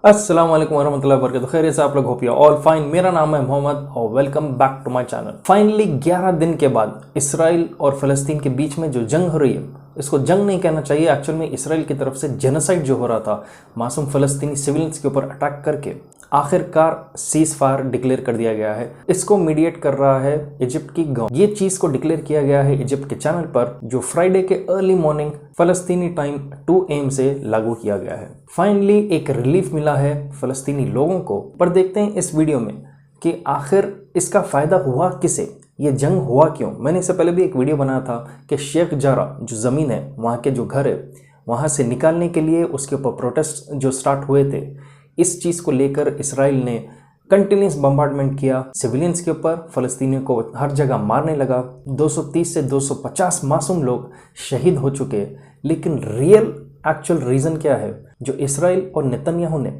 अस्सलाम वालेकुम वरहमतुल्लाहि वबरकातुहू। खैरियत से आप लोग होपिया ऑल फाइन। मेरा नाम है मोहम्मद और welcome back to my channel. Finally 11 दिन के बाद इसराइल और फ़लस्तीन के बीच में जो जंग हो रही है, इसको जंग नहीं कहना चाहिए, एक्चुअल में इसराइल की तरफ से जेनोसाइड जो हो रहा था मासूम फ़लस्तीनी सिविलियंस के ऊपर अटैक करके आखिरकार सीज फायर डिक्लेयर कर दिया गया है। इसको मीडिएट कर रहा है इजिप्ट की गवर्नमेंट। ये चीज को डिक्लेयर किया गया है इजिप्ट के चैनल पर, जो फ्राइडे के अर्ली मॉर्निंग फलस्तीनी टाइम 2 AM से लागू किया गया है। फाइनली एक रिलीफ मिला है फलस्तीनी लोगों को। पर देखते हैं इस वीडियो में कि आखिर इसका फायदा हुआ किसे, ये जंग हुआ क्यों। मैंने इससे पहले भी एक वीडियो बनाया था कि शेख जारा जो ज़मीन है, वहाँ के जो घर है, वहाँ से निकालने के लिए उसके ऊपर प्रोटेस्ट जो स्टार्ट हुए थे, इस चीज़ को लेकर इसराइल ने कंटिन्यूस बम्बार्डमेंट किया सिविलियंस के ऊपर, फ़लस्तीनियों को हर जगह मारने लगा। 230 से 250 मासूम लोग शहीद हो चुके। लेकिन रियल एक्चुअल रीज़न क्या है जो इसराइल और नेतन्याहू ने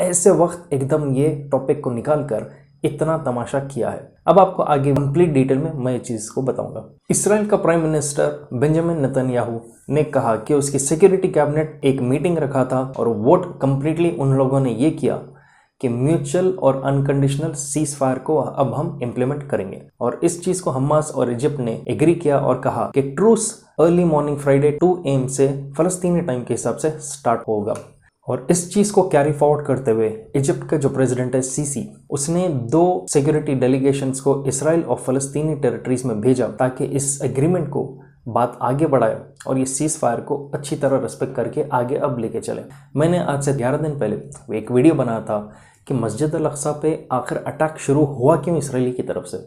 ऐसे वक्त एकदम ये टॉपिक को निकाल कर इतना तमाशा किया है। अब आपको आगे कंप्लीट डिटेल में मैं ये चीज़ को बताऊंगा। इसराइल का प्राइम मिनिस्टर बेंजामिन नेतन्याहू ने कहा कि उसकी सिक्योरिटी कैबिनेट एक मीटिंग रखा था और वोट कंप्लीटली उन लोगों ने ये किया कि म्यूचुअल और अनकंडीशनल सीज फायर को अब हम इम्प्लीमेंट करेंगे। और इस चीज़ को हमास और इजिप्ट ने एग्री किया और कहा कि truce early morning Friday 2 AM से फ़लस्तीनी टाइम के हिसाब से स्टार्ट होगा। और इस चीज़ को कैरी फॉरवर्ड करते हुए इजिप्ट का जो प्रेसिडेंट है सीसी, उसने 2 सिक्योरिटी डेलीगेशंस को इसराइल और फ़लस्तीनी टेरिटरीज में भेजा ताकि इस एग्रीमेंट को बात आगे बढ़ाए और ये सीज फायर को अच्छी तरह रिस्पेक्ट करके आगे अब लेके चले। मैंने आज से 11 दिन पहले एक वीडियो बनाया था कि मस्जिद अल अक्सा पे आखिर अटैक शुरू हुआ क्यों इसराइली की तरफ से।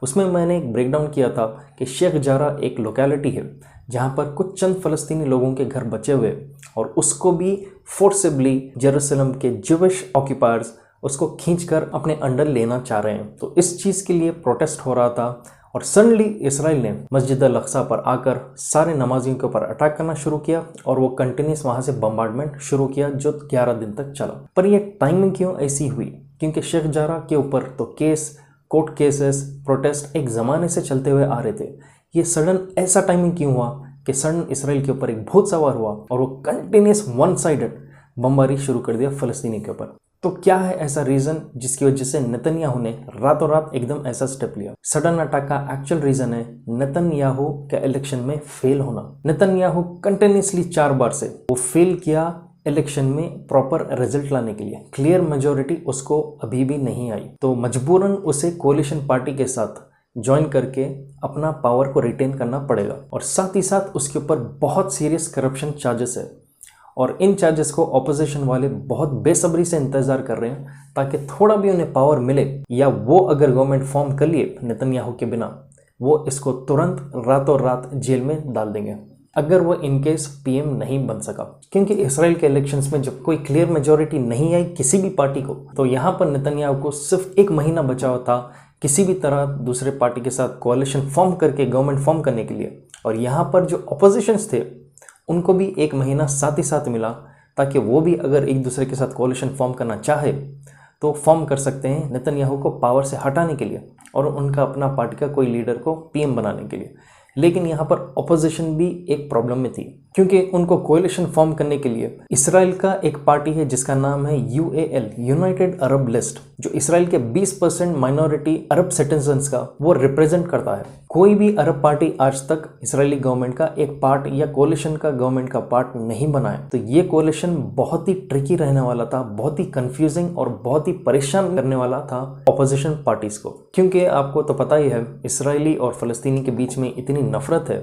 उसमें मैंने एक ब्रेकडाउन किया था कि शेख जारा एक लोकेलिटी है जहाँ पर कुछ चंद फ़लस्तीनी लोगों के घर बचे हुए और उसको भी फोर्सिबली जेरूसलम के ज्यूइश ऑक्यूपायर्स उसको खींचकर अपने अंडर लेना चाह रहे हैं। तो इस चीज़ के लिए प्रोटेस्ट हो रहा था और सडनली इसराइल ने मस्जिद अल अक्सा पर आकर सारे नमाजियों के ऊपर अटैक करना शुरू किया और वो कंटिन्यूस वहाँ से बम्बार्डमेंट शुरू किया जो 11 दिन तक चला। पर ये टाइमिंग क्यों ऐसी हुई? क्योंकि शेख जारा के ऊपर तो केस, कोर्ट केसेस, प्रोटेस्ट एक ज़माने से चलते हुए आ रहे थे। ये सडन ऐसा टाइमिंग क्यों हुआ कि सडन इसराइल के ऊपर एक भूत सवार हुआ और वो कंटिन्यूस वन साइडेड बमबारी शुरू कर दिया फ़लस्तीनी के ऊपर। तो क्या है ऐसा रीज़न जिसकी वजह से नेतन्याहू ने रातों रात एकदम ऐसा स्टेप लिया? सडन अटैक का एक्चुअल रीज़न है नेतन्याहू के इलेक्शन में फेल होना। नेतन्याहू कंटिन्यूसली 4 बार से वो फेल किया इलेक्शन में प्रॉपर रिजल्ट लाने के लिए। क्लियर मेजॉरिटी उसको अभी भी नहीं आई, तो मजबूरन उसे कोalition पार्टी के साथ ज्वाइन करके अपना पावर को रिटेन करना पड़ेगा। और साथ ही साथ उसके ऊपर बहुत सीरियस करप्शन चार्जेस है और इन चार्जेस को ऑपोजिशन वाले बहुत बेसब्री से इंतज़ार कर रहे हैं ताकि थोड़ा भी उन्हें पावर मिले, या वो अगर गवर्नमेंट फॉर्म कर लिए नेतन्याहू के बिना, वो इसको तुरंत रातों रात जेल में डाल देंगे अगर वो इनकेस PM नहीं बन सका। क्योंकि इसराइल के इलेक्शंस में जब कोई क्लियर मेजॉरिटी नहीं आई किसी भी पार्टी को, तो यहाँ पर नेतन्याहू को सिर्फ 1 महीना बचा हुआ था किसी भी तरह दूसरे पार्टी के साथ कोalition फॉर्म करके गवर्नमेंट फॉर्म करने के लिए। और यहाँ पर जो अपोजिशंस थे उनको भी 1 महीना साथ ही साथ मिला ताकि वो भी अगर एक दूसरे के साथ कोalition फॉर्म करना चाहे तो फॉर्म कर सकते हैं नेतन्याहू को पावर से हटाने के लिए और उनका अपना पार्टी का कोई लीडर को PM बनाने के लिए। लेकिन यहाँ पर अपोजिशन भी एक प्रॉब्लम में थी क्योंकि उनको कोalition फॉर्म करने के लिए इसराइल का एक पार्टी है जिसका नाम है UAL, यूनाइटेड अरब लिस्ट, जो इसराइल के 20% माइनॉरिटी अरब सिटीजन्स का वो रिप्रेजेंट करता है। कोई भी अरब पार्टी आज तक इसराइली गवर्नमेंट का एक पार्ट या कोalition का गवर्नमेंट का पार्ट नहीं बना है। तो ये कोalition बहुत ही ट्रिकी रहने वाला था, बहुत ही कंफ्यूजिंग और बहुत ही परेशान करने वाला था अपोजिशन पार्टीज को। क्योंकि आपको तो पता ही है इसराइली और फ़लस्तीनी के बीच में इतनी नफरत है,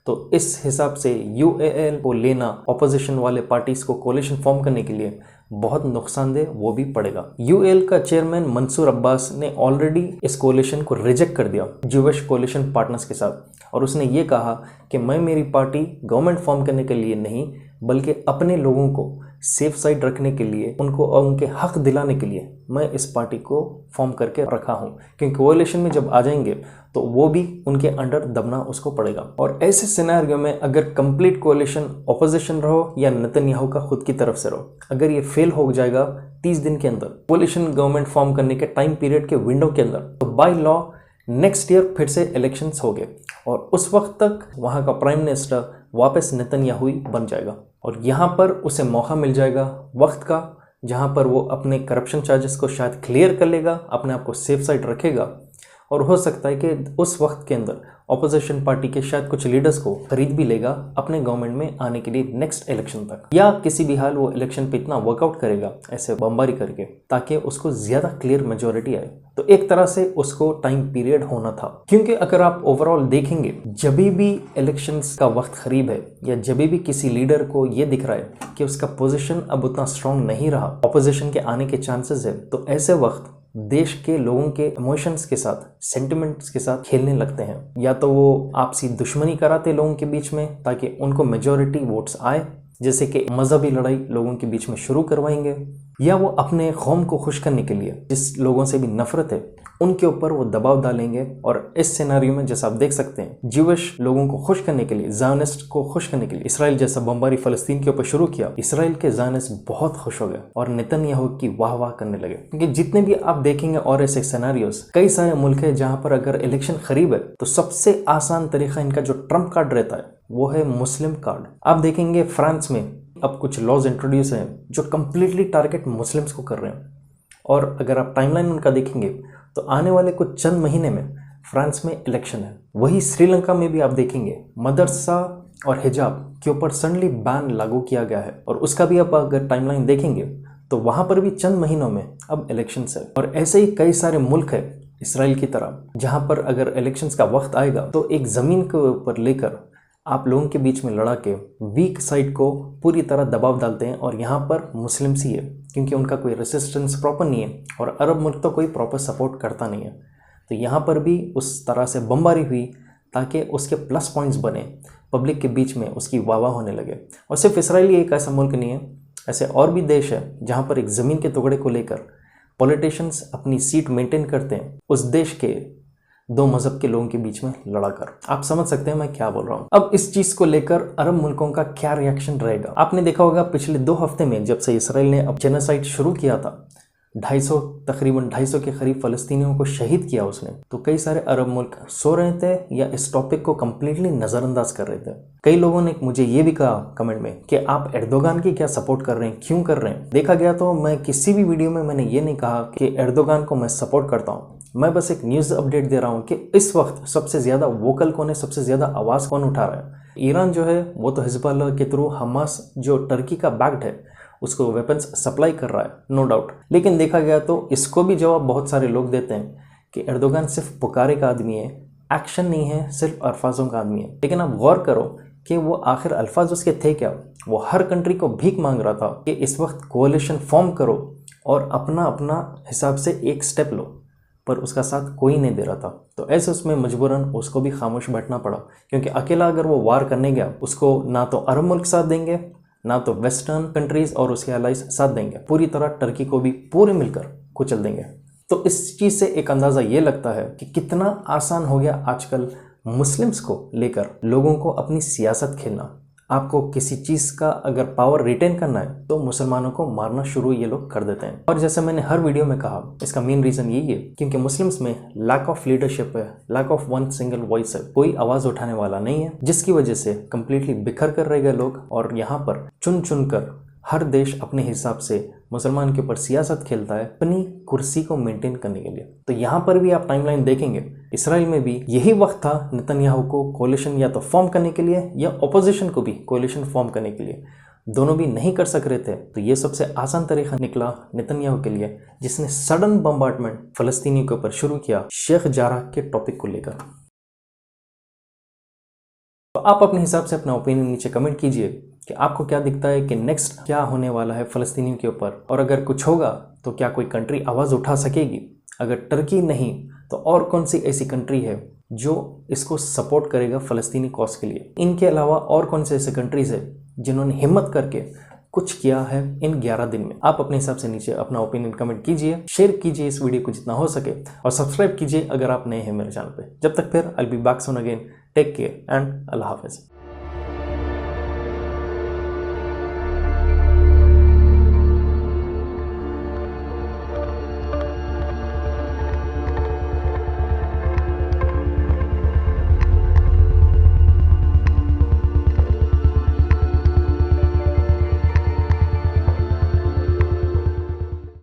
तो इस हिसाब से UAL को लेना अपोजिशन वाले पार्टीज को कोalition फॉर्म करने के लिए बहुत नुकसानदेह वो भी पड़ेगा। UAL का चेयरमैन मंसूर अब्बास ने ऑलरेडी इस कोalition को रिजेक्ट कर दिया ज्यूइश कोalition पार्टनर्स के साथ, और उसने ये कहा कि मैं मेरी पार्टी गवर्नमेंट फॉर्म करने के लिए नहीं बल्कि अपने लोगों को सेफ साइड रखने के लिए, उनको और उनके हक दिलाने के लिए मैं इस पार्टी को फॉर्म करके रखा हूँ। क्योंकि कोalition में जब आ जाएंगे तो वो भी उनके अंडर दबना उसको पड़ेगा। और ऐसे सिनेरियो में अगर कंप्लीट कोalition ऑपोजिशन रहो या नेतन्याहू का खुद की तरफ से रहो, अगर ये फेल हो जाएगा 30 दिन के अंदर कोalition गवर्नमेंट फॉर्म करने के टाइम पीरियड के विंडो के अंदर, तो बाय लॉ नेक्स्ट ईयर फिर से इलेक्शंस हो गए और उस वक्त तक वहाँ का प्राइम मिनिस्टर वापस नेतन्याहू ही बन जाएगा और यहाँ पर उसे मौका मिल जाएगा वक्त का जहां पर वो अपने करप्शन चार्जेस को शायद क्लियर कर लेगा, अपने आप को सेफ साइड रखेगा, और हो सकता है कि उस वक्त के अंदर ऑपोजिशन पार्टी के शायद कुछ लीडर्स को खरीद भी लेगा अपने गवर्नमेंट में आने के लिए नेक्स्ट इलेक्शन तक, या किसी भी हाल वो इलेक्शन पे इतना वर्कआउट करेगा ऐसे बमबारी करके ताकि उसको ज्यादा क्लियर मेजोरिटी आए। तो एक तरह से उसको टाइम पीरियड होना था, क्योंकि अगर आप ओवरऑल देखेंगे जब भी इलेक्शंस का वक्त करीब है या जब भी किसी लीडर को ये दिख रहा है कि उसका पोजीशन अब उतना स्ट्रांग नहीं रहा, ऑपोजिशन के आने के चांसेस है, तो ऐसे वक्त देश के लोगों के इमोशंस के साथ, सेंटिमेंट्स के साथ खेलने लगते हैं। या तो वो आपसी दुश्मनी कराते लोगों के बीच में ताकि उनको मेजॉरिटी वोट्स आए, जैसे कि मजहबी लड़ाई लोगों के बीच में शुरू करवाएंगे, या वो अपने कौम को खुश करने के लिए जिस लोगों से भी नफरत है उनके ऊपर वो दबाव डालेंगे। और इस सिनेरियो में जैसा आप देख सकते हैं, ज्यूइश लोगों को खुश करने के लिए, ज़ायनिस्ट को खुश करने के लिए इसराइल जैसा बमबारी फलस्तीन के ऊपर शुरू किया। इसराइल के ज़ायनिस्ट बहुत खुश हो गए और नेतन्याहू की वाह वाह करने लगे, क्योंकि जितने भी आप देखेंगे और ऐसे सिनेरियोस, कई सारे मुल्क है जहां पर अगर इलेक्शन करीब है तो सबसे आसान तरीका इनका जो ट्रम्प कार्ड रहता है वो है मुस्लिम कार्ड। आप देखेंगे फ्रांस में अब कुछ लॉज इंट्रोड्यूस हैं जो कम्प्लीटली टारगेट मुस्लिम्स को कर रहे हैं, और अगर आप टाइमलाइन उनका देखेंगे तो आने वाले कुछ चंद महीने में फ्रांस में इलेक्शन है। वही श्रीलंका में भी आप देखेंगे मदरसा और हिजाब के ऊपर सडनली बैन लागू किया गया है, और उसका भी आप अगर टाइमलाइन देखेंगे तो वहां पर भी चंद महीनों में अब इलेक्शंस है। और ऐसे ही कई सारे मुल्क है इसराइल की तरह जहां पर अगर इलेक्शंस का वक्त आएगा तो एक ज़मीन के ऊपर लेकर आप लोगों के बीच में लड़ा के वीक साइड को पूरी तरह दबाव डालते हैं, और यहाँ पर मुस्लिम्स ही है क्योंकि उनका कोई रेसिस्टेंस प्रॉपर नहीं है और अरब मुल्क तो कोई प्रॉपर सपोर्ट करता नहीं है। तो यहाँ पर भी उस तरह से बमबारी हुई ताकि उसके प्लस पॉइंट्स बने, पब्लिक के बीच में उसकी वाह होने लगे। और सिर्फ इसराइल ही एक ऐसा मुल्क नहीं है, ऐसे और भी देश है जहाँ पर एक ज़मीन के टुकड़े को लेकर पॉलिटिशियंस अपनी सीट मेंटेन करते हैं उस देश के दो मजहब के लोगों के बीच में लड़ाकर। आप समझ सकते हैं मैं क्या बोल रहा हूँ। अब इस चीज को लेकर अरब मुल्कों का क्या रिएक्शन रहेगा। आपने देखा होगा पिछले 2 हफ्ते में जब से इसराइल ने अब जेनोसाइड शुरू किया था, तकरीबन 250 के करीब फलस्तीनियों को शहीद किया उसने, तो कई सारे अरब मुल्क सो रहे थे या इस टॉपिक को कम्प्लीटली नज़रअंदाज कर रहे थे। कई लोगों ने मुझे ये भी कहा कमेंट में कि आप एर्दोगान की क्या सपोर्ट कर रहे हैं, क्यों कर रहे हैं। देखा गया तो मैं किसी भी वीडियो में मैंने ये नहीं कहा कि एर्दोगान को मैं सपोर्ट करता हूँ, मैं बस एक न्यूज़ अपडेट दे रहा हूँ कि इस वक्त सबसे ज़्यादा वोकल कौन है, सबसे ज़्यादा आवाज़ कौन उठा रहा है। ईरान जो है वो तो हिजबुल्लाह के थ्रू हमास जो टर्की का बैक्ड है उसको वेपन्स सप्लाई कर रहा है, नो डाउट। लेकिन देखा गया तो इसको भी जवाब बहुत सारे लोग देते हैं कि एर्दोगान सिर्फ पुकारे का आदमी है, एक्शन नहीं है, सिर्फ अल्फाजों का आदमी है। लेकिन आप गौर करो कि वो आखिर अल्फाज उसके थे क्या। वो हर कंट्री को भीख मांग रहा था कि इस वक्त कोalition फॉर्म करो और अपना अपना हिसाब से एक स्टेप लो, पर उसका साथ कोई नहीं दे रहा था। तो ऐसे उसमें मजबूरन उसको भी खामोश बैठना पड़ा, क्योंकि अकेला अगर वो वार करने गया उसको ना तो अरब मुल्क साथ देंगे, ना तो वेस्टर्न कंट्रीज और उसके अलाइज साथ देंगे, पूरी तरह टर्की को भी पूरे मिलकर कुचल देंगे। तो इस चीज़ से एक अंदाज़ा ये लगता है कि कितना आसान हो गया आजकल मुस्लिम्स को लेकर लोगों को अपनी सियासत खेलना। आपको किसी चीज़ का अगर पावर रिटेन करना है तो मुसलमानों को मारना शुरू ये लोग कर देते हैं। और जैसे मैंने हर वीडियो में कहा, इसका मेन रीज़न यही है क्योंकि मुस्लिम्स में लैक ऑफ लीडरशिप है, lack of one single voice है, कोई आवाज़ उठाने वाला नहीं है, जिसकी वजह से कम्प्लीटली बिखर कर रह गए लोग। और यहाँ पर चुन चुन कर हर देश अपने हिसाब से मुसलमान के ऊपर सियासत खेलता है अपनी कुर्सी को मेंटेन करने के लिए। तो यहाँ पर भी आप टाइमलाइन देखेंगे, इसराइल में भी यही वक्त था नेतन्याहू को कोalition या तो फॉर्म करने के लिए या ऑपोजिशन को भी कोalition फॉर्म करने के लिए। दोनों भी नहीं कर सक रहे थे, तो ये सबसे आसान तरीका निकला नेतन्याहू के लिए, जिसने सडन बम्बार्डमेंट फलस्तीनियों के ऊपर शुरू किया शेख जाराह के टॉपिक को लेकर। तो आप अपने हिसाब से अपना ओपिनियन नीचे कमेंट कीजिए कि आपको क्या दिखता है कि नेक्स्ट क्या होने वाला है फ़लस्तीनियों के ऊपर, और अगर कुछ होगा तो क्या कोई कंट्री आवाज़ उठा सकेगी। अगर टर्की नहीं तो और कौन सी ऐसी कंट्री है जो इसको सपोर्ट करेगा फ़लस्तीनी कॉज के लिए। इनके अलावा और कौन से ऐसे कंट्रीज़ है जिन्होंने हिम्मत करके कुछ किया है इन 11 दिन में। आप अपने हिसाब से नीचे अपना ओपिनियन कमेंट कीजिए, शेयर कीजिए इस वीडियो को जितना हो सके, और सब्सक्राइब कीजिए अगर आप नए हैं मेरे चैनल पे। जब तक फिर I will be back soon again, take care and अल्लाह हाफिज़।